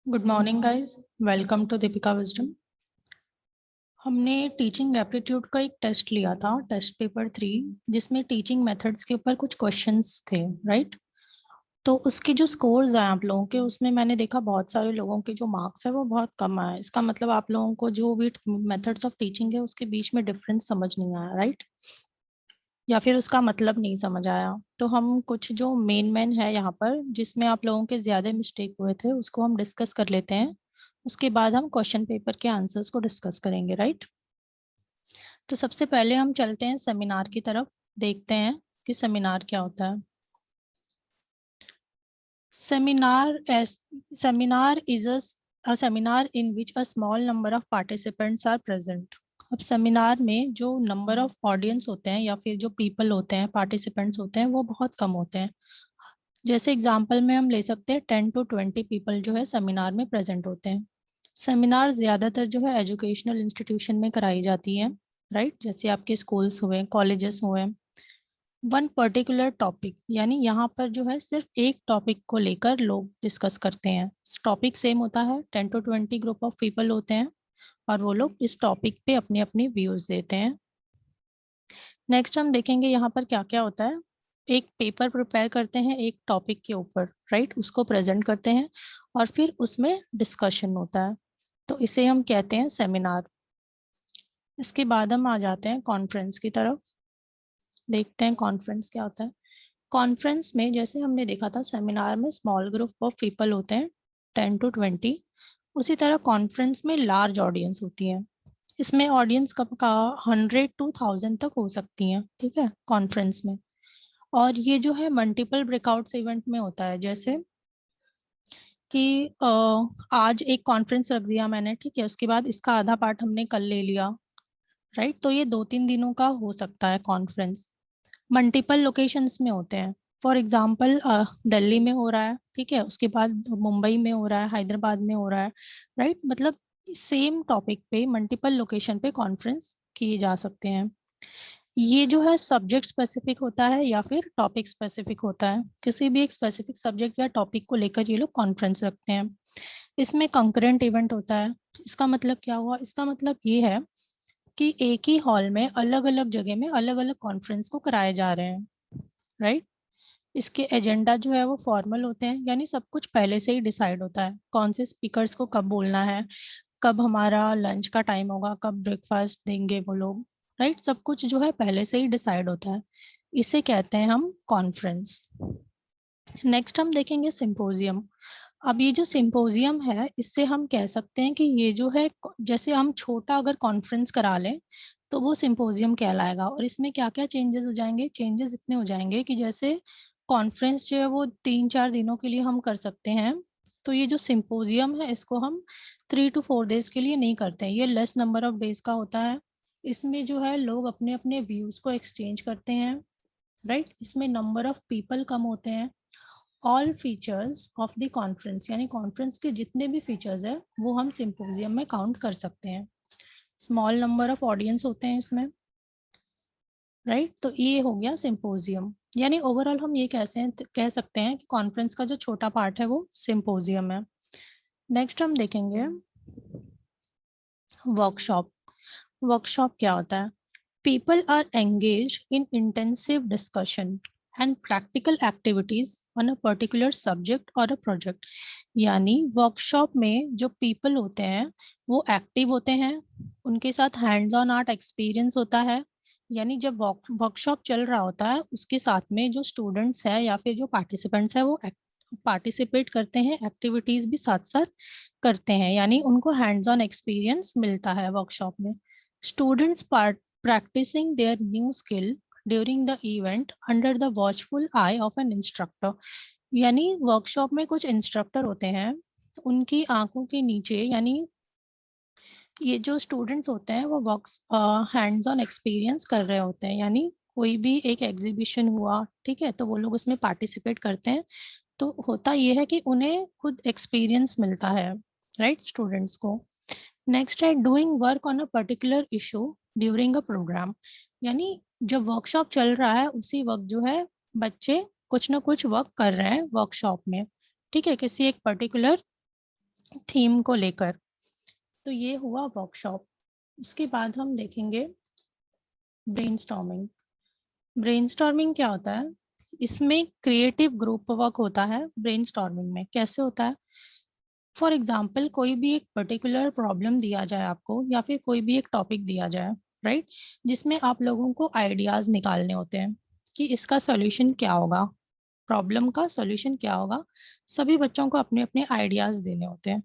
Good morning guys, welcome to Deepika wisdom. हमने teaching aptitude का एक टेस्ट लिया था, टेस्ट पेपर 3, जिसमें टीचिंग मेथड्स के ऊपर कुछ क्वेश्चंस थे, राइट। तो उसके जो स्कोर्स हैं आप लोगों के, उसमें मैंने देखा बहुत सारे लोगों के जो मार्क्स है वो बहुत कम आए। इसका मतलब आप लोगों को जो भी मेथड्स ऑफ टीचिंग है उसके बीच में डिफरेंस समझ नहीं आया, राइट, या फिर उसका मतलब नहीं समझ आया। तो हम कुछ जो मेन है यहाँ पर जिसमें आप लोगों के ज्यादा मिस्टेक हुए थे उसको हम डिस्कस कर लेते हैं। उसके बाद हम क्वेश्चन पेपर के आंसर्स को डिस्कस करेंगे, राइट। तो सबसे पहले हम चलते हैं सेमिनार की तरफ, देखते हैं कि सेमिनार क्या होता है। Seminar seminar is a seminar in which a small number of participants are present. अब सेमिनार में जो नंबर ऑफ ऑडियंस होते हैं या फिर जो पीपल होते हैं, पार्टिसिपेंट्स होते हैं, वो बहुत कम होते हैं। जैसे एग्जांपल में हम ले सकते हैं 10 to 20 पीपल जो है सेमिनार में प्रेजेंट होते हैं। सेमिनार ज़्यादातर जो है एजुकेशनल इंस्टीट्यूशन में कराई जाती है, राइट, जैसे आपके स्कूल्स हुए, कॉलेजेस हुए। वन पर्टिकुलर टॉपिक, यानी यहाँ पर जो है सिर्फ एक टॉपिक को लेकर लोग डिस्कस करते हैं। टॉपिक सेम होता है, 10 to 20 ग्रुप ऑफ पीपल होते हैं और वो लोग इस टॉपिक पे अपने अपने व्यूज देते हैं। नेक्स्ट हम देखेंगे यहाँ पर क्या क्या होता है। एक पेपर प्रिपेयर करते हैं एक टॉपिक के ऊपर, राइट, उसको प्रेजेंट करते हैं और फिर उसमें डिस्कशन होता है, तो इसे हम कहते हैं सेमिनार। इसके बाद हम आ जाते हैं कॉन्फ्रेंस की तरफ, देखते हैं कॉन्फ्रेंस क्या होता है। कॉन्फ्रेंस में जैसे हमने देखा था सेमिनार में स्मॉल ग्रुप ऑफ पीपल होते हैं 10 to 20, उसी तरह कॉन्फ्रेंस में लार्ज ऑडियंस होती है। इसमें ऑडियंस कब का 100 to 1000 तक हो सकती है, ठीक है, कॉन्फ्रेंस में। और ये जो है मल्टीपल ब्रेकआउट्स इवेंट में होता है, जैसे कि आज एक कॉन्फ्रेंस रख दिया मैंने, ठीक है, उसके बाद इसका आधा पार्ट हमने कल ले लिया, राइट। तो ये 2-3 दिनों का हो सकता है कॉन्फ्रेंस। मल्टीपल लोकेशंस में होते हैं। फॉर एग्जांपल दिल्ली में हो रहा है, ठीक है, उसके बाद मुंबई में हो रहा है, हैदराबाद में हो रहा है, राइट। मतलब सेम टॉपिक पे मल्टीपल लोकेशन पे कॉन्फ्रेंस किए जा सकते हैं। ये जो है सब्जेक्ट स्पेसिफिक होता है या फिर टॉपिक स्पेसिफिक होता है। किसी भी एक स्पेसिफिक सब्जेक्ट या टॉपिक को लेकर ये लोग कॉन्फ्रेंस रखते हैं। इसमें कंकरेंट इवेंट होता है। इसका मतलब क्या हुआ, इसका मतलब ये है कि एक ही हॉल में अलग अलग जगह में अलग अलग कॉन्फ्रेंस को कराए जा रहे हैं, राइट। इसके एजेंडा जो है वो फॉर्मल होते हैं, यानी सब कुछ पहले से ही डिसाइड होता है, कौन से स्पीकर्स को कब बोलना है, कब हमारा लंच का टाइम होगा, कब ब्रेकफास्ट देंगे वो लोग, राइट। सब कुछ जो है पहले से ही डिसाइड होता है। इसे कहते हैं हम कॉन्फ्रेंस। नेक्स्ट हम देखेंगे सिंपोजियम। अब ये जो सिंपोजियम है इससे हम कह सकते हैं कि ये जो है, जैसे हम छोटा अगर कॉन्फ्रेंस करा लें तो वो सिंपोजियम कहलाएगा। और इसमें क्या क्या चेंजेस हो जाएंगे, चेंजेस इतने हो जाएंगे कि जैसे कॉन्फ्रेंस जो है वो 3-4 दिनों के लिए हम कर सकते हैं, तो ये जो सिंपोजियम है इसको हम 3 to 4 डेज के लिए नहीं करते हैं, ये लेस नंबर ऑफ डेज का होता है। इसमें जो है लोग अपने अपने व्यूज को एक्सचेंज करते हैं, राइट। इसमें नंबर ऑफ पीपल कम होते हैं। All features of the conference, यानी कॉन्फ्रेंस के जितने भी फीचर्स है वो हम सिंपोजियम में काउंट कर सकते हैं। स्मॉल नंबर ऑफ ऑडियंस होते हैं इसमें, राइट। तो ये हो गया सिंपोजियम। यानी ओवरऑल हम ये कह सकते हैं कि कॉन्फ्रेंस का जो छोटा पार्ट है वो सिंपोजियम है। नेक्स्ट हम देखेंगे वर्कशॉप। वर्कशॉप क्या होता है। People are engage in intensive discussion and practical activities on a particular subject or a project. यानी वर्कशॉप में जो पीपल होते हैं वो एक्टिव होते हैं, उनके साथ हैंड्स ऑन आर्ट एक्सपीरियंस होता है। यानी जब वर्कशॉप चल रहा होता है उसके साथ में जो स्टूडेंट्स है या फिर जो पार्टिसिपेंट्स है वो पार्टिसिपेट करते हैं, एक्टिविटीज भी साथ साथ करते हैं, यानी उनको हैंड्स ऑन एक्सपीरियंस मिलता है वर्कशॉप में। Students practicing their new skill during the event under the watchful eye of an instructor। यानी वर्कशॉप में कुछ इंस्ट्रक्टर होते हैं, उनकी आंखों के नीचे, यानी ये जो स्टूडेंट्स होते हैं वो वर्क्स हैंड्स ऑन एक्सपीरियंस कर रहे होते हैं। यानी कोई भी एक एग्जीबिशन हुआ, ठीक है, तो वो लोग उसमें पार्टिसिपेट करते हैं। तो होता ये है कि उन्हें खुद एक्सपीरियंस मिलता है, राइट, स्टूडेंट्स को। नेक्स्ट है doing work on a particular issue during a programme. यानी जब वर्कशॉप चल रहा है उसी वक्त जो है बच्चे कुछ ना कुछ वर्क कर रहे हैं वर्कशॉप में, ठीक है, किसी एक पर्टिकुलर थीम को लेकर। तो ये हुआ वर्कशॉप। उसके बाद हम देखेंगे ब्रेनस्टॉर्मिंग। ब्रेनस्टॉर्मिंग क्या होता है? इसमें क्रिएटिव ग्रुप वर्क होता है। ब्रेनस्टॉर्मिंग में कैसे होता है? फॉर एग्जाम्पल, कोई भी एक पर्टिकुलर प्रॉब्लम दिया जाए आपको, या फिर कोई भी एक टॉपिक दिया जाए, राइट, जिसमें आप लोगों को आइडियाज निकालने होते हैं कि इसका सॉल्यूशन क्या होगा, प्रॉब्लम का सॉल्यूशन क्या होगा। सभी बच्चों को अपने अपने आइडियाज देने होते हैं,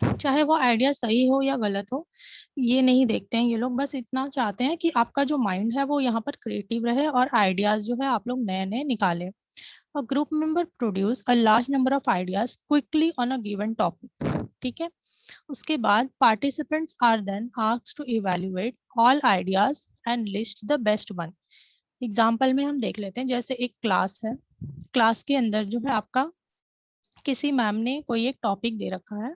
चाहे वो आइडिया सही हो या गलत हो, ये नहीं देखते हैं ये लोग। बस इतना चाहते हैं कि आपका जो माइंड है वो यहाँ पर क्रिएटिव रहे और आइडियाज जो है आप लोग नए नए निकालें। A group member produce a large number of ideas quickly on a given topic. ठीक है। उसके बाद participants are then asked to evaluate all ideas and list the best one. Example में हम देख लेते हैं, जैसे एक क्लास है, क्लास के अंदर जो है आपका किसी मैम ने कोई एक टॉपिक दे रखा है,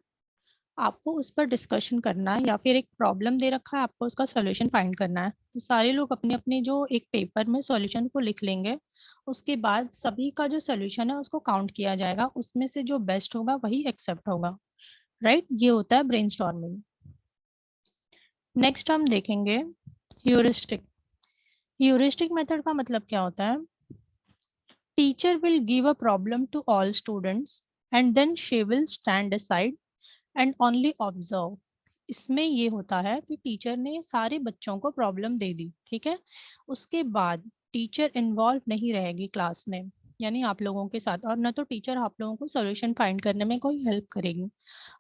आपको उस पर डिस्कशन करना है, या फिर एक प्रॉब्लम दे रखा है, आपको उसका सॉल्यूशन फाइंड करना है। तो सारे लोग अपने अपने जो एक पेपर में सॉल्यूशन को लिख लेंगे। उसके बाद सभी का जो सॉल्यूशन है उसको काउंट किया जाएगा, उसमें से जो बेस्ट होगा वही एक्सेप्ट होगा। राइट, ये होता है ब्रेनस्टॉर्मिंग। नेक्स्ट हम देखेंगे ह्यूरिस्टिक। ह्यूरिस्टिक मेथड का मतलब क्या होता है? Teacher will give a problem to all students and then she will stand aside and only observe. इसमें ये होता है कि टीचर ने सारे बच्चों को प्रॉब्लम दे दी, ठीक है, उसके बाद टीचर इन्वॉल्व नहीं रहेगी क्लास में, यानी आप लोगों के साथ, और न तो टीचर आप लोगों को सॉल्यूशन फाइंड करने में कोई हेल्प करेगी।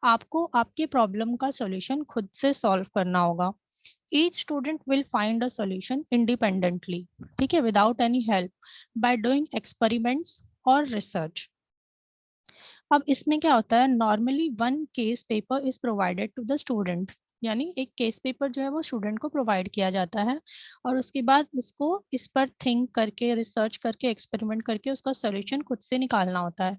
आपको आपके प्रॉब्लम का सॉल्यूशन खुद से सॉल्व करना होगा। Each student will find a solution independently, ठीक है, without any help, by doing experiments और रिसर्च। अब इसमें क्या होता है, normally one case paper is provided to the student, यानी एक केस पेपर जो है वो स्टूडेंट को प्रोवाइड किया जाता है, और उसके बाद उसको इस पर थिंक करके, रिसर्च करके, एक्सपेरिमेंट करके उसका सॉल्यूशन खुद से निकालना होता है।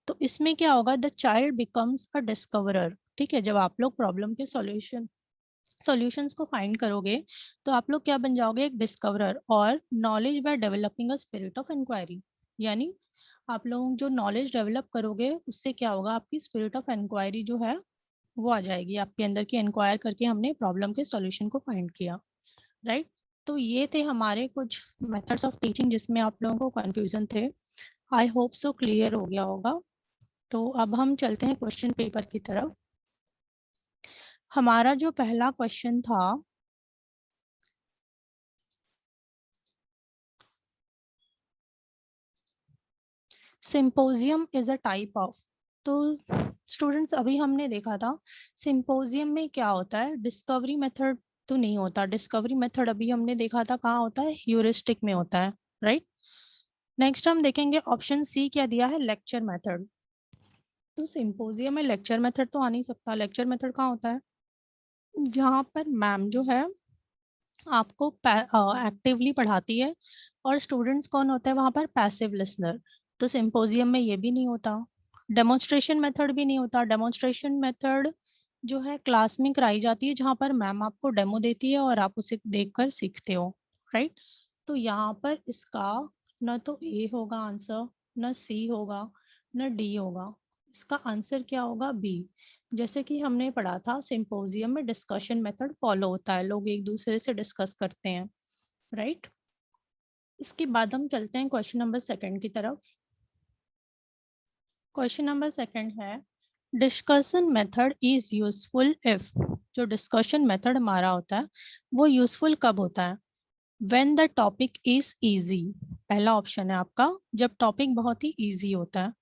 तो इसमें क्या होगा, the child becomes a discoverer. ठीक है, जब आप लोग प्रॉब्लम के सॉल्यूशंस को फाइंड करोगे तो आप लोग क्या बन जाओगे, एक डिस्कवरर, और knowledge by developing a spirit of inquiry, यानी आप लोग जो नॉलेज डेवलप करोगे उससे क्या होगा, आपकी स्पिरिट ऑफ इंक्वायरी जो है वो आ जाएगी आपके अंदर, की इंक्वायर करके हमने प्रॉब्लम के सॉल्यूशन को फाइंड किया। राइट, तो ये थे हमारे कुछ मेथड्स ऑफ टीचिंग जिसमें आप लोगों को कंफ्यूजन थे। आई होप सो क्लियर हो गया होगा। तो अब हम चलते हैं क्वेश्चन पेपर की तरफ। हमारा जो पहला क्वेश्चन था, symposium is a type of. तो स्टूडेंट्स, अभी हमने देखा था सिंपोजियम में क्या होता है, डिस्कवरी मेथड तो नहीं होता। डिस्कवरी मेथड अभी हमने देखा था कहाँ होता है, ह्यूरिस्टिक में होता है। राइट, नेक्स्ट हम देखेंगे ऑप्शन सी क्या दिया है, लेक्चर मेथड। तो सिंपोजियम में लेक्चर मेथड तो आ नहीं सकता। लेक्चर मेथड कहाँ होता है, जहाँ पर मैम जो है आपको एक्टिवली पढ़ाती है, और स्टूडेंट्स कौन होता है वहाँ पर, पैसिव लिसनर। तो सिंपोजियम में ये भी नहीं होता। डेमोन्स्ट्रेशन मेथड भी नहीं होता। डेमोन्स्ट्रेशन मेथड जो है क्लास में कराई जाती है, जहाँ पर मैम आपको डेमो देती है और आप उसे देखकर सीखते हो। राइट, तो यहाँ पर इसका न तो ए होगा आंसर, न सी होगा, न डी होगा। इसका आंसर क्या होगा, बी। जैसे कि हमने पढ़ा था सिंपोजियम में डिस्कशन मेथड फॉलो होता है, लोग एक दूसरे से डिस्कस करते हैं। राइट, इसके बाद हम चलते हैं क्वेश्चन नंबर सेकंड की तरफ। क्वेश्चन नंबर सेकंड है, discussion method is useful if. जो डिस्कशन मेथड हमारा होता है वो यूजफुल कब होता है, when the topic is easy. पहला ऑप्शन है आपका, जब टॉपिक बहुत ही इजी होता है।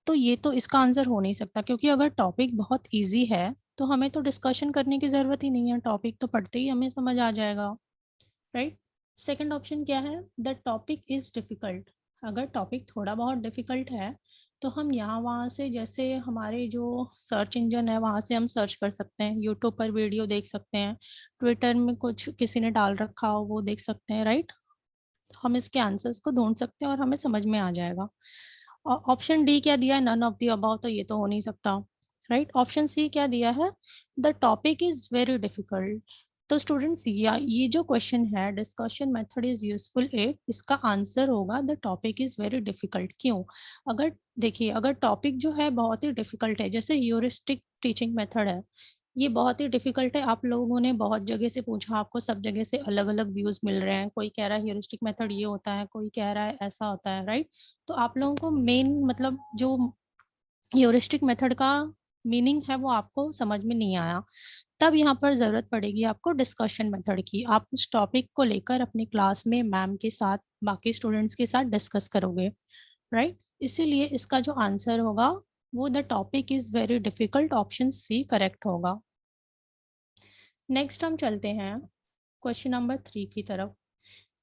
तो ये तो इसका आंसर हो नहीं सकता, क्योंकि अगर टॉपिक बहुत इजी है तो हमें तो डिस्कशन करने की जरूरत ही नहीं है, टॉपिक तो पढ़ते ही हमें समझ आ जाएगा। राइट, सेकंड ऑप्शन क्या है, द टॉपिक इज डिफिकल्ट। अगर टॉपिक थोड़ा बहुत डिफिकल्ट है तो हम यहाँ वहाँ से, जैसे हमारे जो सर्च इंजन है वहाँ से हम सर्च कर सकते हैं, यूट्यूब पर वीडियो देख सकते हैं, ट्विटर में कुछ किसी ने डाल रखा हो वो देख सकते हैं। राइट, हम इसके आंसर्स को ढूंढ सकते हैं और हमें समझ में आ जाएगा। ऑप्शन डी क्या दिया है, नन ऑफ द अबव, तो ये तो हो नहीं सकता। राइट, ऑप्शन सी क्या दिया है, the topic is very difficult. तो स्टूडेंट्स ये जो क्वेश्चन है, discussion method is useful if, इसका आंसर होगा the topic is very difficult. क्यों? अगर देखिए, अगर टॉपिक जो है बहुत ही डिफिकल्ट है, जैसे ह्यूरिस्टिक टीचिंग मेथड है, ये बहुत ही डिफिकल्ट है। आप लोगों ने बहुत जगह से पूछा, आपको सब जगह से अलग अलग व्यूज मिल रहे हैं। कोई कह रहा है ह्यूरिस्टिक मेथड ये होता है, कोई कह रहा है ऐसा होता है, राइट? तो आप लोगों को मेन मतलब जो ह्यूरिस्टिक मेथड का मीनिंग है वो आपको समझ में नहीं आया, तब यहाँ पर ज़रूरत पड़ेगी आपको डिस्कशन मेथड की। आप उस टॉपिक को लेकर अपनी क्लास में मैम के साथ, बाकी स्टूडेंट्स के साथ डिस्कस करोगे, राइट? इसीलिए इसका जो आंसर होगा वो the topic is very difficult, option C correct होगा। नेक्स्ट हम चलते हैं क्वेश्चन नंबर 3 की तरफ।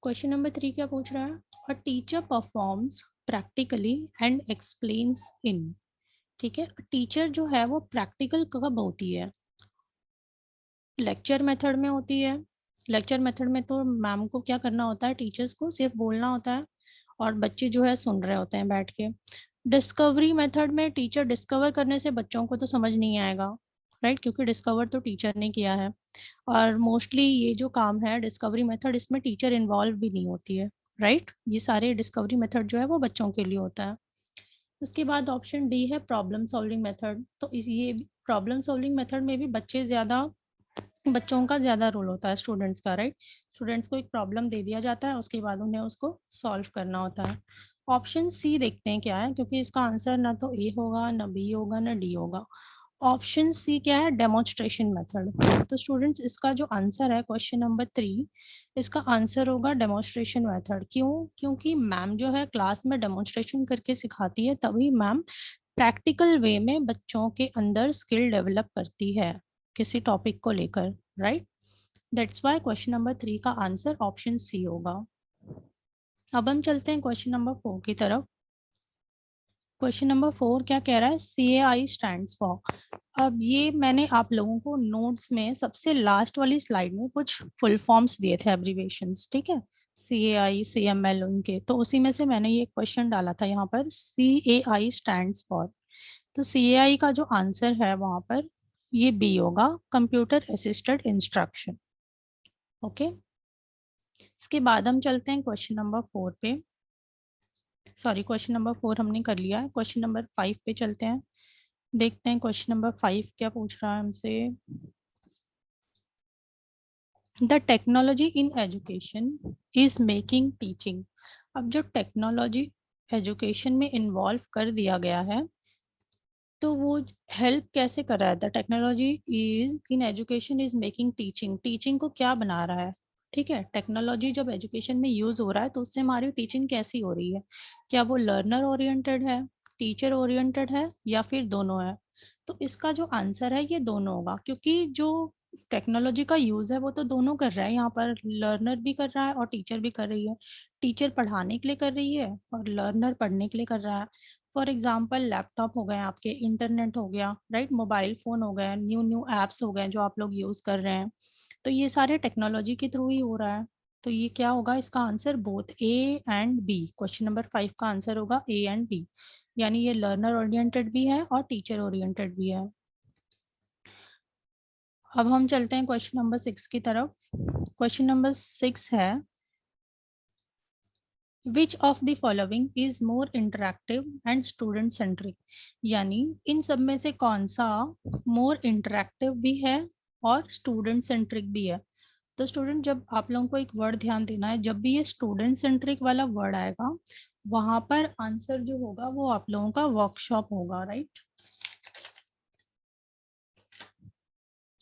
क्वेश्चन नंबर 3 क्या पूछ रहा है? A teacher performs practically and explains in. ठीक है, टीचर जो है वो प्रैक्टिकल कब होती है? लेक्चर मेथड में होती है। लेक्चर मेथड में तो मैम को क्या करना होता है, टीचर्स को सिर्फ बोलना होता है और बच्चे जो है सुन रहे होते हैं बैठ के। डिस्कवरी मेथड में टीचर डिस्कवर करने से बच्चों को तो समझ नहीं आएगा, राइट? क्योंकि डिस्कवर तो टीचर ने किया है। और मोस्टली ये जो काम है डिस्कवरी मेथड, इसमें टीचर इन्वॉल्व भी नहीं होती है, राइट? ये सारे डिस्कवरी मेथड जो है वो बच्चों के लिए होता है। उसके बाद ऑप्शन डी है प्रॉब्लम सॉल्विंग मेथड। तो इस ये प्रॉब्लम सॉल्विंग मेथड में भी बच्चों का ज़्यादा रोल होता है स्टूडेंट्स का, राइट? स्टूडेंट्स को एक प्रॉब्लम दे दिया जाता है, उसके बाद उन्हें उसको सॉल्व करना होता है। ऑप्शन सी देखते हैं क्या है, क्योंकि इसका आंसर ना तो ए होगा, ना बी होगा, ना डी होगा। ऑप्शन सी क्या है? Demonstration method. तो स्टूडेंट्स इसका जो आंसर है क्वेश्चन नंबर 3, इसका आंसर होगा डेमोन्स्ट्रेशन मेथड। क्यों? क्योंकि मैम जो है क्लास में डेमोन्स्ट्रेशन करके सिखाती है, तभी मैम प्रैक्टिकल वे में बच्चों के अंदर स्किल डेवलप करती है किसी टॉपिक को लेकर, right? That's why question number 3 का आंसर ऑप्शन सी होगा। अब हम चलते हैं क्वेश्चन नंबर 4 की तरफ। क्वेश्चन नंबर 4 क्या कह रहा है? CAI stands for. अब ये मैंने आप लोगों को नोट्स में सबसे लास्ट वाली स्लाइड में कुछ फुल फॉर्म्स दिए थे, एब्रीवेशंस, ठीक है? CAI, CML उनके, तो उसी में से मैंने ये क्वेश्चन डाला था यहाँ पर, CAI स्टैंड्स फॉर। तो CAI का जो आंसर है वहाँ पर ये बी होगा, कंप्यूटर असिस्टेड इंस्ट्रक्शन। ओके, इसके बाद हम चलते हैं क्वेश्चन नंबर 4 पे। सॉरी, क्वेश्चन नंबर 4 हमने कर लिया है, क्वेश्चन नंबर 5 पे चलते हैं। देखते हैं क्वेश्चन नंबर 5 क्या पूछ रहा है हमसे। The technology in education is making teaching. अब जो टेक्नोलॉजी एजुकेशन में इन्वॉल्व कर दिया गया है, तो वो हेल्प कैसे कर रहा है? The technology is in education is making teaching, teaching को क्या बना रहा है? ठीक है, टेक्नोलॉजी जब एजुकेशन में यूज हो रहा है तो उससे हमारी टीचिंग कैसी हो रही है? क्या वो लर्नर ओरिएंटेड है, टीचर ओरिएंटेड है, या फिर दोनों है? तो इसका जो आंसर है ये दोनों होगा, क्योंकि जो टेक्नोलॉजी का यूज है वो तो दोनों कर रहा है, यहाँ पर लर्नर भी कर रहा है और टीचर भी कर रही है। टीचर पढ़ाने के लिए कर रही है और लर्नर पढ़ने के लिए कर रहा है। फॉर एग्जाम्पल लैपटॉप हो गए आपके, इंटरनेट हो गया, राइट? मोबाइल फोन हो गए, न्यू न्यू एप्स हो गए जो आप लोग यूज कर रहे हैं, तो ये सारे टेक्नोलॉजी के थ्रू ही हो रहा है। तो ये क्या होगा? इसका answer both A and B. Question number 5 का आंसर होगा ए एंड बी, यानी ये लर्नर ओरिएंटेड भी है और टीचर ओरिएंटेड भी है। अब हम चलते हैं क्वेश्चन नंबर 6 की तरफ। क्वेश्चन नंबर 6 है, विच of the following is more interactive and student centric. यानी इन सब में से कौन सा मोर इंटरैक्टिव भी है और स्टूडेंट सेंट्रिक भी है? तो स्टूडेंट, जब आप लोगों को एक वर्ड ध्यान देना है, जब भी ये स्टूडेंट सेंट्रिक वाला वर्ड आएगा, वहां पर आंसर जो होगा वो आप लोगों का वर्कशॉप होगा, राइट?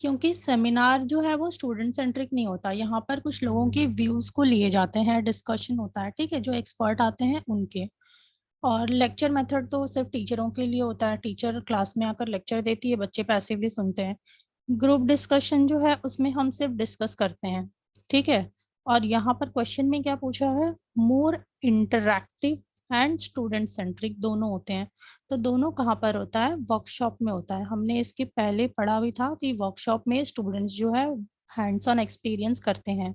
क्योंकि सेमिनार जो है वो स्टूडेंट सेंट्रिक नहीं होता, यहाँ पर कुछ लोगों के व्यूज को लिए जाते हैं, डिस्कशन होता है, ठीक है, जो एक्सपर्ट आते हैं उनके। और लेक्चर मेथड तो सिर्फ टीचरों के लिए होता है, टीचर क्लास में आकर लेक्चर देती है, बच्चे पैसिवली सुनते हैं। ग्रुप डिस्कशन जो है उसमें हम सिर्फ डिस्कस करते हैं, ठीक है। और यहाँ पर क्वेश्चन में क्या पूछा है? मोर इंटरैक्टिव एंड स्टूडेंट सेंट्रिक दोनों होते हैं। तो दोनों कहाँ पर होता है? वर्कशॉप में होता है। हमने इसके पहले पढ़ा भी था कि वर्कशॉप में स्टूडेंट्स जो है हैंड्स ऑन एक्सपीरियंस करते हैं।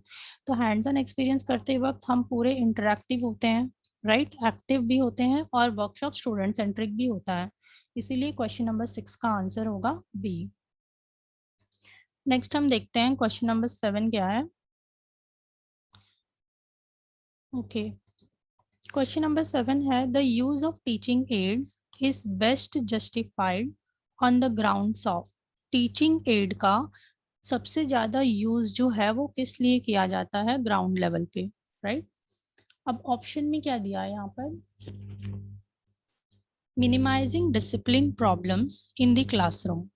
तो हैंड्स ऑन एक्सपीरियंस करते वक्त हम पूरे इंटरैक्टिव होते हैं, राइट? एक्टिव भी होते हैं, और वर्कशॉप स्टूडेंट सेंट्रिक भी होता है। इसीलिए क्वेश्चन नंबर 6 का आंसर होगा बी। नेक्स्ट हम देखते हैं क्वेश्चन नंबर 7 क्या है। ओके, क्वेश्चन नंबर 7 है the use of teaching ads is best justified on the grounds of. Teaching add का सबसे ज्यादा यूज जो है वो किस लिए किया जाता है ग्राउंड लेवल पे, राइट। अब ऑप्शन में क्या दिया है यहाँ पर, minimizing discipline problems in the classroom,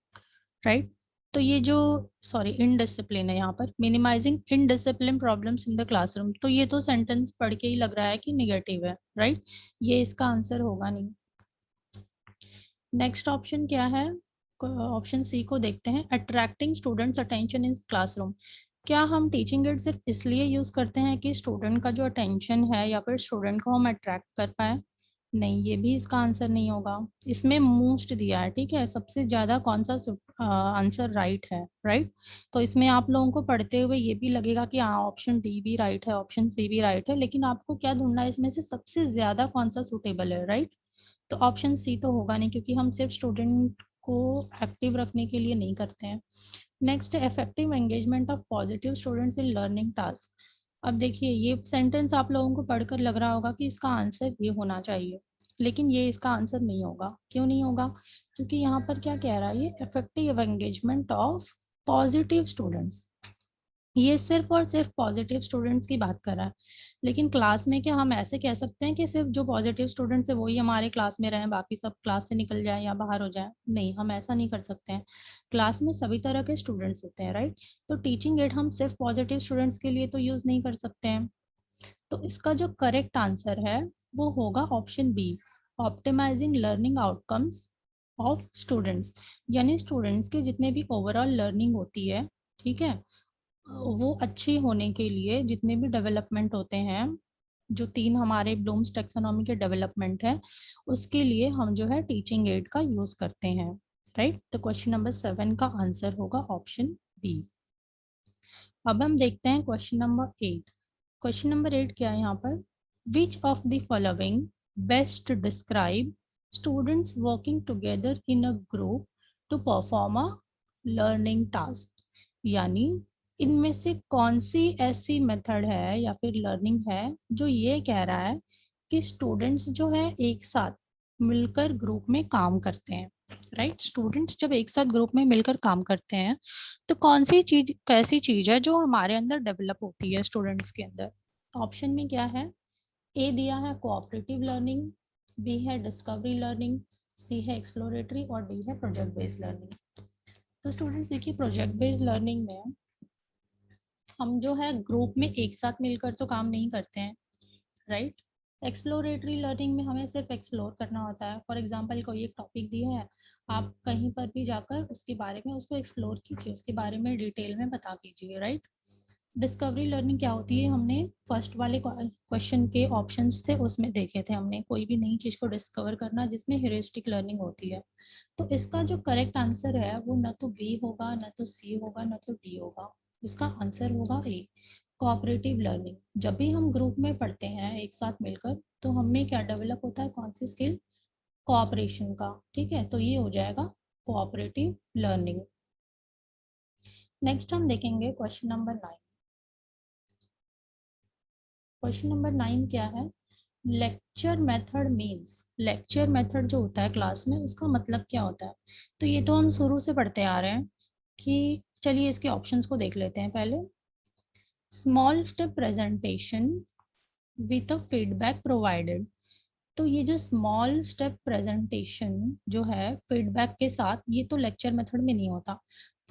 right. तो ये जो, सॉरी इनडिसिप्लिन है यहाँ पर, minimizing indiscipline problems in the classroom, तो ये तो सेंटेंस पढ़ के ही लग रहा है कि निगेटिव है, राइट। ये इसका आंसर होगा नहीं। नेक्स्ट ऑप्शन क्या है, ऑप्शन सी को देखते हैं, attracting students attention in classroom. क्या हम टीचिंग एड सिर्फ इसलिए यूज करते हैं कि स्टूडेंट का जो अटेंशन है या फिर स्टूडेंट को हम अट्रैक्ट कर पाए? नहीं, ये भी इसका आंसर नहीं होगा। इसमें मोस्ट दिया है, ठीक है, सबसे ज्यादा कौन सा आंसर राइट है, राइट। तो इसमें आप लोगों को पढ़ते हुए ये भी लगेगा कि हाँ ऑप्शन डी भी राइट है, ऑप्शन सी भी राइट है, लेकिन आपको क्या ढूंढना है इसमें से सबसे ज्यादा कौन सा सुटेबल है, राइट। तो ऑप्शन सी तो होगा नहीं, क्योंकि हम सिर्फ स्टूडेंट को एक्टिव रखने के लिए नहीं करते हैं। नेक्स्ट है effective engagement of positive students in learning task. अब देखिए ये सेंटेंस आप लोगों को पढ़कर लग रहा होगा कि इसका आंसर ये होना चाहिए, लेकिन ये इसका आंसर नहीं होगा। क्यों नहीं होगा? क्योंकि यहाँ पर क्या कह रहा है, ये effective engagement of positive students, ये सिर्फ और सिर्फ पॉजिटिव स्टूडेंट्स की बात कर रहा है। लेकिन क्लास में क्या हम ऐसे कह सकते हैं कि सिर्फ जो पॉजिटिव स्टूडेंट्स है वही हमारे क्लास में रहें, बाकी सब क्लास से निकल जाए या बाहर हो जाए? नहीं, हम ऐसा नहीं कर सकते हैं। क्लास में सभी तरह के स्टूडेंट्स होते हैं, राइट। तो टीचिंग एड हम सिर्फ पॉजिटिव स्टूडेंट्स के लिए तो यूज नहीं कर सकते हैं। तो इसका जो करेक्ट आंसर है वो होगा option B, optimizing learning outcomes of students. यानी स्टूडेंट्स के जितने भी ओवरऑल लर्निंग होती है, ठीक है, वो अच्छी होने के लिए जितने भी डेवलपमेंट होते हैं, जो 3 हमारे ब्लूम्स टेक्सोनॉमी के डेवलपमेंट है, उसके लिए हम जो है टीचिंग एड का यूज करते हैं, राइट। तो क्वेश्चन नंबर 7 का आंसर होगा ऑप्शन बी। अब हम देखते हैं क्वेश्चन नंबर 8। क्वेश्चन नंबर 8 क्या है यहाँ पर, which of the following best describe students working together in a group to perform a learning task. यानी इनमें से कौन सी ऐसी मेथड है या फिर लर्निंग है जो ये कह रहा है कि स्टूडेंट्स जो है एक साथ मिलकर ग्रुप में काम करते हैं, राइट। स्टूडेंट्स जब एक साथ ग्रुप में मिलकर काम करते हैं तो कौन सी चीज, कैसी चीज है जो हमारे अंदर डेवलप होती है स्टूडेंट्स के अंदर? ऑप्शन में क्या है, ए दिया है कोऑपरेटिव लर्निंग, बी है डिस्कवरी लर्निंग, सी है एक्सप्लोरेटरी और डी है प्रोजेक्ट बेस्ड लर्निंग। तो स्टूडेंट्स देखिए, प्रोजेक्ट बेस्ड लर्निंग में हम जो है ग्रुप में एक साथ मिलकर तो काम नहीं करते हैं, राइट। एक्सप्लोरेटरी लर्निंग में हमें सिर्फ एक्सप्लोर करना होता है। फॉर एग्जांपल कोई एक टॉपिक दिया है, आप कहीं पर भी जाकर उसके बारे में उसको एक्सप्लोर कीजिए, उसके बारे में डिटेल में बता कीजिए, राइट। डिस्कवरी लर्निंग क्या होती है, हमने फर्स्ट वाले क्वेश्चन के ऑप्शंस थे उसमें देखे थे, हमने कोई भी नई चीज को डिस्कवर करना जिसमें हेरिस्टिक लर्निंग होती है। तो इसका जो करेक्ट आंसर है वो न तो बी होगा, न तो सी होगा, न तो डी होगा। इसका आंसर होगा ए, कोऑपरेटिव लर्निंग। जब भी हम ग्रुप में पढ़ते हैं एक साथ मिलकर, तो हमें क्या डेवलप होता है, कौन सी स्किल, कोऑपरेशन का, ठीक है। तो ये हो जाएगा कोऑपरेटिव लर्निंग। नेक्स्ट हम देखेंगे क्वेश्चन नंबर 9। क्वेश्चन नंबर 9 क्या है, lecture method means. Lecture method जो होता है क्लास में, उसका मतलब क्या होता है? तो ये तो हम शुरू से पढ़ते आ रहे हैं कि, चलिए इसके ऑप्शंस को देख लेते हैं पहले। Small step presentation with a feedback provided. तो ये जो स्मॉल स्टेप प्रेजेंटेशन जो है फीडबैक के साथ, ये तो लेक्चर मेथड में नहीं होता।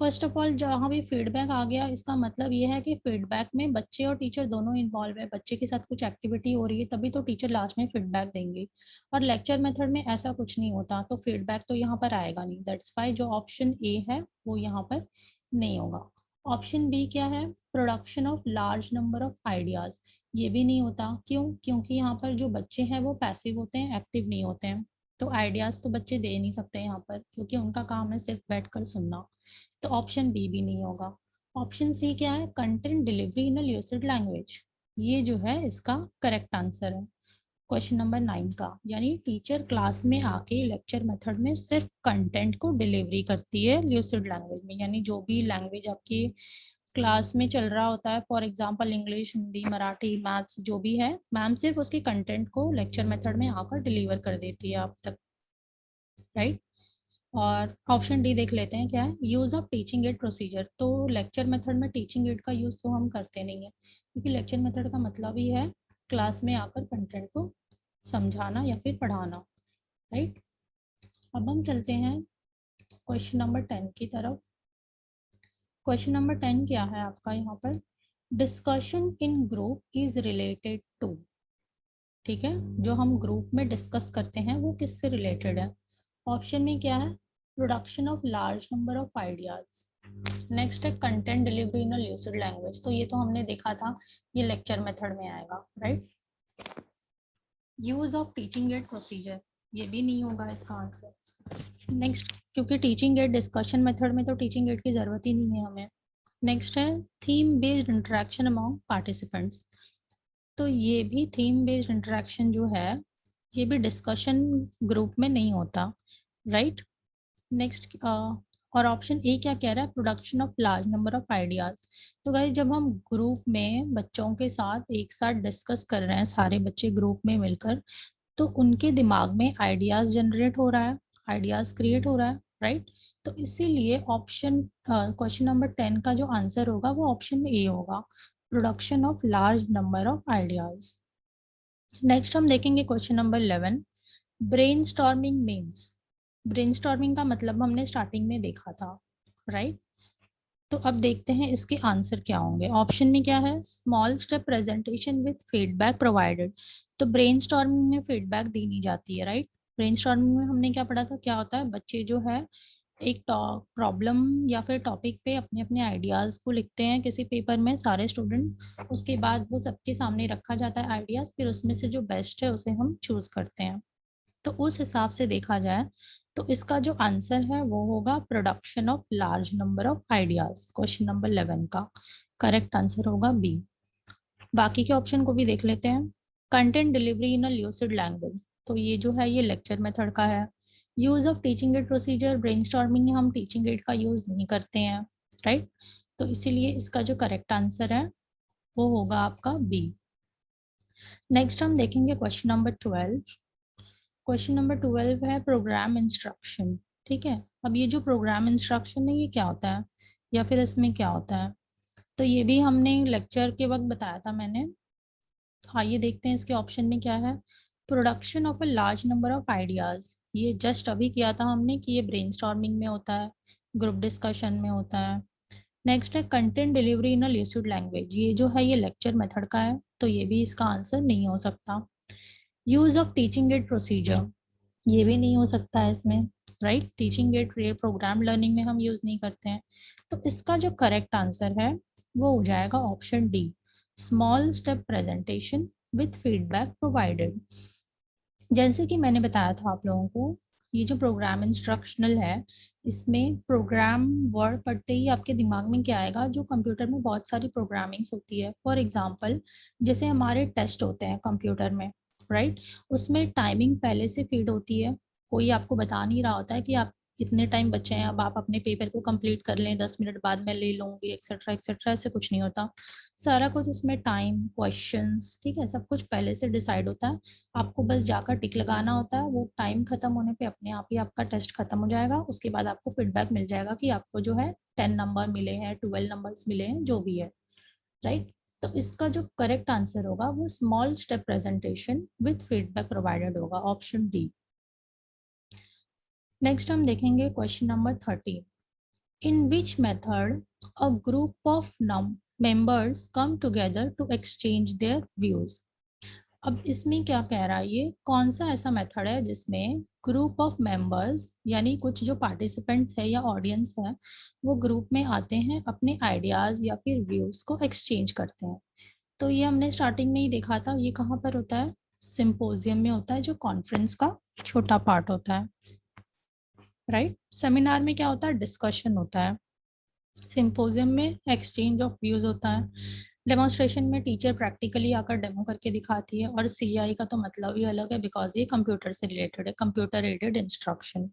फर्स्ट ऑफ ऑल जहाँ भी फीडबैक आ गया, इसका मतलब ये है कि फीडबैक में बच्चे और टीचर दोनों इन्वॉल्व है, बच्चे के साथ कुछ एक्टिविटी हो रही है तभी तो टीचर लास्ट में फीडबैक देंगे। और लेक्चर मेथड में ऐसा कुछ नहीं होता, तो फीडबैक तो यहाँ पर आएगा नहीं। दैट्स वाई जो ऑप्शन ए है वो यहाँ पर नहीं होगा। ऑप्शन बी क्या है, production of large number of ideas, ये भी नहीं होता। क्यों? क्योंकि यहाँ पर जो बच्चे हैं वो पैसिव होते हैं, एक्टिव नहीं होते हैं। तो आइडियाज तो बच्चे दे नहीं सकते यहाँ पर, क्योंकि उनका काम है सिर्फ बैठकर सुनना। तो ऑप्शन बी भी नहीं होगा। ऑप्शन सी क्या है, कंटेंट डिलीवरी इन अ ल्यूसिड लैंग्वेज, ये जो है इसका करेक्ट आंसर है। क्वेश्चन नंबर 9 का, यानी टीचर क्लास में आके लेक्चर मेथड में सिर्फ कंटेंट को डिलीवरी करती है ल्यूसिड लैंग्वेज में, यानी जो भी लैंग्वेज आपकी क्लास में चल रहा होता है, for example English, Hindi, Marathi, maths, जो भी है, मैम सिर्फ उसके कंटेंट को लेक्चर मेथड में आकर डिलीवर कर देती है आप तक, राइट। और ऑप्शन डी देख लेते हैं क्या है, use of teaching add procedure. तो लेक्चर मेथड में टीचिंग एड का यूज तो हम करते नहीं है, क्योंकि लेक्चर मेथड का मतलब ही है क्लास में आकर कंटेंट को समझाना या फिर पढ़ाना, राइट। अब हम चलते हैं क्वेश्चन नंबर 10 की तरफ। क्वेश्चन नंबर 10 क्या है आपका यहाँ पर, discussion in group is related to. ठीक है, जो हम ग्रुप में डिस्कस करते हैं वो किससे रिलेटेड है। ऑप्शन में क्या है, production of large number of ideas. Next है कंटेंट डिलीवरी इन ल्यूसिड लैंग्वेज, तो ये तो हमने देखा था, ये लेक्चर मेथड में आएगा, right. Use of teaching add procedure, ये भी नहीं होगा इसका आंसर। नेक्स्ट, क्योंकि टीचिंग एड डिस्कशन मेथड में तो टीचिंग एड की जरूरत ही नहीं है हमें। नेक्स्ट है theme based interaction among participants, तो ये भी थीम बेस्ड इंटरेक्शन जो है ये भी डिस्कशन ग्रुप में नहीं होता, राइट। नेक्स्ट, और ऑप्शन ए क्या कह रहा है, production of large number of ideas. तो गाइस जब हम ग्रुप में बच्चों के साथ एक साथ डिस्कस कर रहे हैं, सारे बच्चे ग्रुप में मिलकर, तो उनके दिमाग में आइडियाज जनरेट हो रहा है, आइडियाज क्रिएट हो रहा है, राइट। तो इसीलिए ऑप्शन क्वेश्चन नंबर 10 का जो आंसर होगा वो ऑप्शन में ए होगा, production of large number of ideas. Next हम देखेंगे question number 11, brainstorming means. Brainstorming का मतलब हमने स्टार्टिंग में देखा था, राइट। तो अब देखते हैं इसके आंसर क्या होंगे। ऑप्शन में क्या है, small step presentation with feedback provided. तो ब्रेनस्टॉर्मिंग में फीडबैक दी नहीं जाती है, राइट। ब्रेनस्टॉर्मिंग में हमने क्या पढ़ा था, क्या होता है, बच्चे जो है एक प्रॉब्लम या फिर टॉपिक पे अपने अपने आइडियाज को लिखते हैं किसी पेपर में सारे स्टूडेंट, उसके बाद वो सबके सामने रखा जाता है आइडियाज, फिर उसमें से जो बेस्ट है उसे हम चूज करते हैं। तो उस हिसाब से देखा जाए तो इसका जो आंसर है वो होगा production of large number of ideas. Question number 11 का करेक्ट आंसर होगा बी। बाकी के ऑप्शन को भी देख लेते हैं। कंटेंट डिलीवरी इन अ ल्यूसिड लैंग्वेज, तो ये जो है ये लेक्चर मेथड का है। Use of teaching add procedure, brainstorming में हम टीचिंग एड का यूज नहीं करते हैं, राइट। तो इसीलिए इसका जो करेक्ट आंसर है वो होगा आपका बी। नेक्स्ट हम देखेंगे क्वेश्चन नंबर 12। क्वेश्चन नंबर 12 है प्रोग्राम इंस्ट्रक्शन। ठीक है, अब ये जो प्रोग्राम इंस्ट्रक्शन है ये क्या होता है या फिर इसमें क्या होता है, तो ये भी हमने लेक्चर के वक्त बताया था मैंने। तो आइए देखते हैं इसके ऑप्शन में क्या है, production of a large number of ideas, ये जस्ट अभी किया था हमने कि ये ब्रेनस्टॉर्मिंग में होता है, ग्रुप डिस्कशन में होता है। नेक्स्ट है कंटेंट डिलीवरी इन अ ल्यूसिड लैंग्वेज, ये जो है ये लेक्चर मेथड का है, तो ये भी इसका आंसर नहीं हो सकता। Use of teaching add procedure, ये भी नहीं हो सकता है इसमें, right. Teaching add programme learning में हम यूज नहीं करते हैं। तो इसका जो करेक्ट आंसर है वो हो जाएगा option D, small step presentation with feedback provided. जैसे कि मैंने बताया था आप लोगों को, ये जो प्रोग्राम इंस्ट्रक्शनल है इसमें प्रोग्राम वर्ड पढ़ते ही आपके दिमाग में क्या आएगा, जो कंप्यूटर में बहुत सारी प्रोग्रामिंग्स होती है, फॉर एग्जांपल जैसे हमारे टेस्ट होते हैं कंप्यूटर में, राइट। उसमें टाइमिंग पहले से फीड होती है, कोई आपको बता नहीं रहा होता है कि आप इतने टाइम बचे हैं, अब आप अपने पेपर को कंप्लीट कर लें, 10 मिनट बाद मैं ले लूंगी, एक्सेट्रा एक्सेट्रा, ऐसे कुछ नहीं होता। सारा कुछ इसमें टाइम, क्वेश्चंस, ठीक है, सब कुछ पहले से डिसाइड होता है। आपको बस जाकर टिक लगाना होता है, वो टाइम खत्म होने पे अपने आप ही आपका टेस्ट खत्म हो जाएगा, उसके बाद आपको फीडबैक मिल जाएगा कि आपको जो है 10 नंबर मिले हैं, 12 नंबर्स मिले हैं, जो भी है, राइट। तो इसका जो करेक्ट आंसर होगा वो small step presentation with feedback provided होगा, ऑप्शन डी। नेक्स्ट हम देखेंगे question number 13, in which method a group of members come together to exchange their views। अब इसमें क्या कह रहा है, ये कौन सा ऐसा मेथड है जिसमें ग्रुप ऑफ मेंबर्स यानी कुछ जो पार्टिसिपेंट्स है या ऑडियंस है वो ग्रुप में आते हैं, अपने आइडियाज या फिर व्यूज को एक्सचेंज करते हैं। तो ये हमने स्टार्टिंग में ही देखा था, ये कहाँ पर होता है, सिंपोजियम में होता है, जो कॉन्फ्रेंस का छोटा पार्ट होता है, राइट। सेमिनार में क्या होता है, डिस्कशन होता है। सिंपोजियम में एक्सचेंज ऑफ व्यूज होता है। डेमोन्स्ट्रेशन में टीचर प्रैक्टिकली आकर डेमो करके दिखाती है, और CI का तो मतलब ही अलग है बिकॉज ये कंप्यूटर से रिलेटेड है, कंप्यूटर एडेड इंस्ट्रक्शन।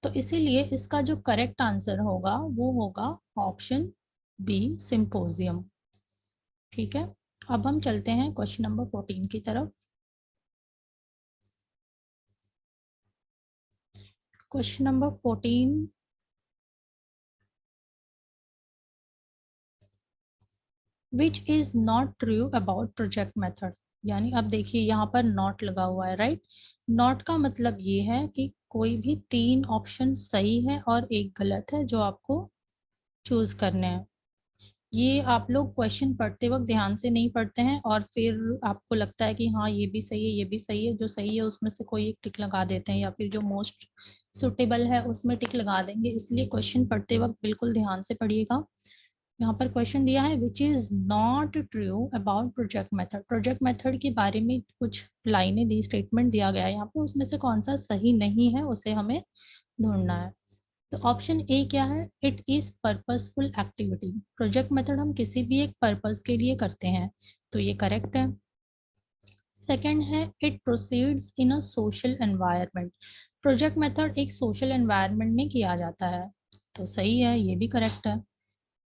तो इसीलिए इसका जो करेक्ट आंसर होगा वो होगा ऑप्शन बी, सिंपोजियम। ठीक है, अब हम चलते हैं क्वेश्चन नंबर 14 की तरफ। Question number 14, which is not true about project method. यानी अब देखिए यहाँ पर नॉट लगा हुआ है, राइट। नॉट का मतलब ये है कि कोई भी 3 ऑप्शन सही है और एक गलत है जो आपको चूज करने हैं। ये आप लोग क्वेश्चन पढ़ते वक्त ध्यान से नहीं पढ़ते हैं और फिर आपको लगता है कि हाँ ये भी सही है, ये भी सही है, जो सही है उसमें से कोई एक टिक लगा देते हैं या फिर जो मोस्ट सुटेबल है उसमें टिक लगा देंगे। इसलिए क्वेश्चन पढ़ते वक्त बिल्कुल ध्यान से पढ़िएगा। यहाँ पर क्वेश्चन दिया है which is not true about project method. Project method के बारे में कुछ लाइनें दी, स्टेटमेंट दिया गया है यहाँ पे, उसमें से कौन सा सही नहीं है उसे हमें ढूंढना है। तो ऑप्शन ए क्या है, it is purposeful activity. Project method हम किसी भी एक पर्पस के लिए करते हैं, तो ये करेक्ट है। सेकंड है, it proceeds in a social environment. Project method एक सोशल एनवायरनमेंट में किया जाता है, तो सही है, ये भी करेक्ट है।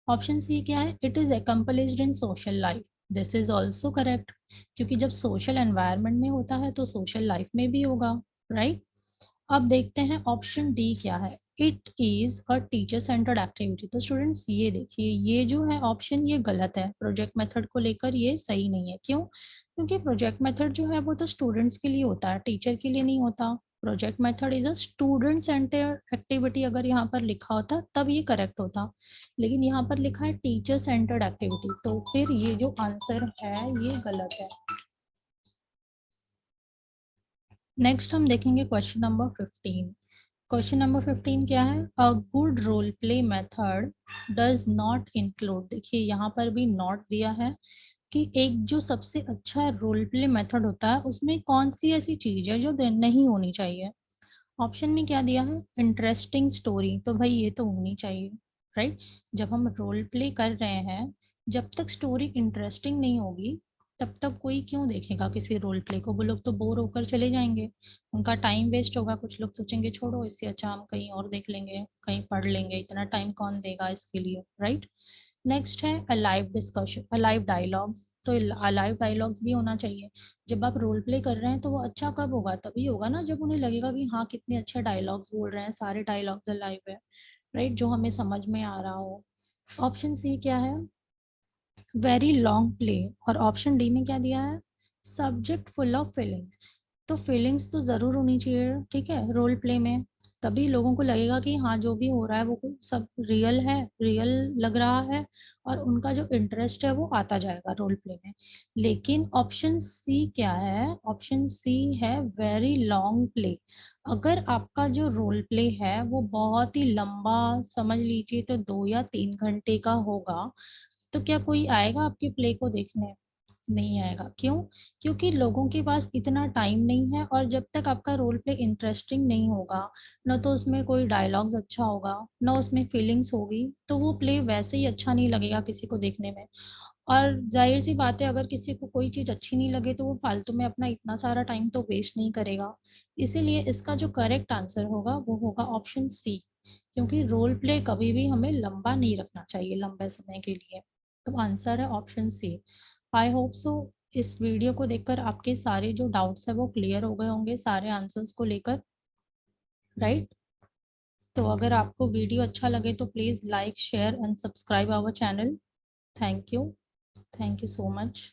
ऑप्शन सी क्या है, it is accomplished in social life. This is also correct, क्योंकि जब सोशल एनवायरनमेंट में होता है तो सोशल लाइफ में भी होगा, राइट। अब देखते हैं ऑप्शन डी क्या है, it is a teacher centred activity. तो स्टूडेंट्स ये देखिए, ये जो है ऑप्शन ये गलत है, प्रोजेक्ट मेथड को लेकर ये सही नहीं है। क्यों? क्योंकि प्रोजेक्ट मेथड जो है वो तो स्टूडेंट्स के लिए होता है, टीचर के लिए नहीं होता। Project method is a student centred activity, अगर यहाँ पर लिखा होता तब ये करेक्ट होता, लेकिन यहाँ पर लिखा है टीचर सेंटर्ड एक्टिविटी, तो फिर ये जो आंसर है ये गलत है। नेक्स्ट हम देखेंगे क्वेश्चन नंबर 15। क्वेश्चन नंबर 15 क्या है, a good role play method does not include. देखिए यहाँ पर भी नॉट दिया है कि एक जो सबसे अच्छा रोल प्ले मेथड होता है उसमें कौन सी ऐसी चीज है जो नहीं होनी चाहिए। ऑप्शन में क्या दिया है, इंटरेस्टिंग स्टोरी, तो भाई ये तो होनी चाहिए, राइट। जब हम रोल प्ले कर रहे हैं, जब तक स्टोरी इंटरेस्टिंग नहीं होगी तब तक कोई क्यों देखेगा किसी रोल प्ले को, वो लोग तो बोर होकर चले जाएंगे, उनका टाइम वेस्ट होगा। कुछ लोग सोचेंगे छोड़ो, इससे अच्छा हम कहीं और देख लेंगे, कहीं पढ़ लेंगे, इतना टाइम कौन देगा इसके लिए, राइट। नेक्स्ट है अलाइव डिस्कशन, अलाइव डायलॉग। तो अलाइव डायलॉग्स भी होना चाहिए। जब आप रोल प्ले कर रहे हैं तो वो अच्छा कब होगा, तभी होगा ना जब उन्हें लगेगा कि हाँ कितने अच्छे डायलॉग्स बोल रहे हैं, सारे डायलॉग्स अलाइव है, राइट, जो हमें समझ में आ रहा हो। ऑप्शन सी क्या है, वेरी लॉन्ग प्ले। और ऑप्शन डी में क्या दिया है, सब्जेक्ट फुल ऑफ फीलिंग्स। तो फीलिंग्स तो जरूर होनी चाहिए, ठीक है, रोल प्ले में, तभी लोगों को लगेगा कि हाँ जो भी हो रहा है वो सब रियल है, रियल लग रहा है, और उनका जो इंटरेस्ट है वो आता जाएगा रोल प्ले में। लेकिन ऑप्शन सी क्या है, ऑप्शन सी है वेरी लॉन्ग प्ले। अगर आपका जो रोल प्ले है वो बहुत ही लंबा, समझ लीजिए तो 2 या 3 घंटे का होगा, तो क्या कोई आएगा आपके प्ले को देखने? नहीं आएगा। क्यों? क्योंकि लोगों के पास इतना टाइम नहीं है, और जब तक आपका रोल प्ले इंटरेस्टिंग नहीं होगा, ना तो उसमें कोई डायलॉग्स अच्छा होगा, ना उसमें फीलिंग्स होगी, तो वो प्ले वैसे ही अच्छा नहीं लगेगा किसी को देखने में। और जाहिर सी बात है, अगर किसी को कोई चीज अच्छी नहीं लगे तो वो फालतू में अपना इतना सारा टाइम तो वेस्ट नहीं करेगा। इसीलिए इसका जो करेक्ट आंसर होगा वो होगा ऑप्शन सी, क्योंकि रोल प्ले कभी भी हमें लंबा नहीं रखना चाहिए लंबे समय के लिए। तो आंसर है option C. I hope so इस वीडियो को देखकर आपके सारे जो डाउट्स है वो क्लियर हो गए होंगे, सारे आंसर्स को लेकर, राइट। तो अगर आपको वीडियो अच्छा लगे तो please like, share and subscribe our channel. Thank you, thank you so much.